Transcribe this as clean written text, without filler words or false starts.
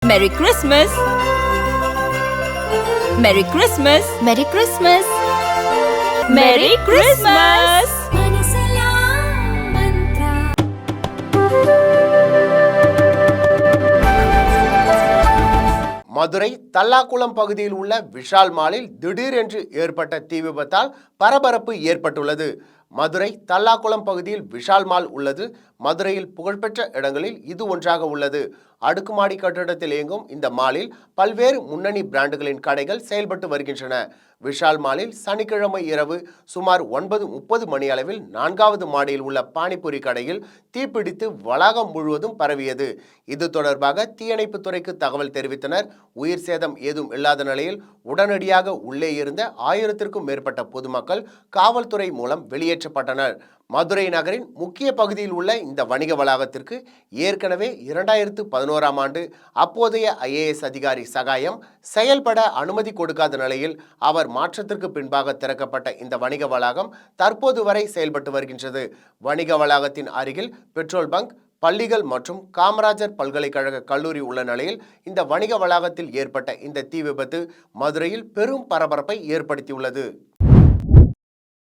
Merry Christmas! Merry Christmas! Merry Christmas! Merry Christmas! Madurai Thallakulam பகுதியில் உள்ள விஷால் மாலில் திடீரென்று ஏற்பட்ட தீ விபத்தால் பரபரப்பு ஏற்பட்டுள்ளது. மதுரை தல்லாக்குளம் பகுதியில் விஷால் மால் உள்ளது. மதுரையில் புகழ்பெற்ற இடங்களில் இது ஒன்றாக உள்ளது. அடுக்குமாடி கட்டிடத்தில் இயங்கும் இந்த மாலில் பல்வேறு முன்னணி பிராண்டுகளின் கடைகள் செயல்பட்டு வருகின்றன. விஷால் மாலில் சனிக்கிழமை இரவு சுமார் 9:30 மணி அளவில் 4வது மாடியில் உள்ள பானிபூரி கடையில் தீப்பிடித்து வளாகம் முழுவதும் பரவியது. இது தொடர்பாக தீயணைப்பு துறைக்கு தகவல் தெரிவித்தனர். உயிர் சேதம் ஏதும் இல்லாத நிலையில் உடனடியாக உள்ளே இருந்த 1000த்திற்கும் மேற்பட்ட பொதுமக்கள் காவல்துறை மூலம் வெளியேற்றப்பட்டனர். மதுரை நகரின் முக்கிய பகுதியில் உள்ள இந்த வணிக வளாகத்திற்கு ஏற்கனவே 2011ஆம் ஆண்டு அப்போதைய IAS அதிகாரி சகாயம் செயல்பட அனுமதி கொடுக்காத நிலையில் அவர் மாற்றத்திற்கு பின்பாக திறக்கப்பட்ட இந்த வணிக வளாகம் தற்போது வரை செயல்பட்டு வருகின்றது. வணிக வளாகத்தின் அருகில் பெட்ரோல் பங்க், பள்ளிகள் மற்றும் காமராஜர் பல்கலைக்கழக கல்லூரி உள்ள நிலையில் இந்த வணிக வளாகத்தில் ஏற்பட்ட இந்த தீ விபத்து மதுரையில் பெரும் பரபரப்பை ஏற்படுத்தியுள்ளது.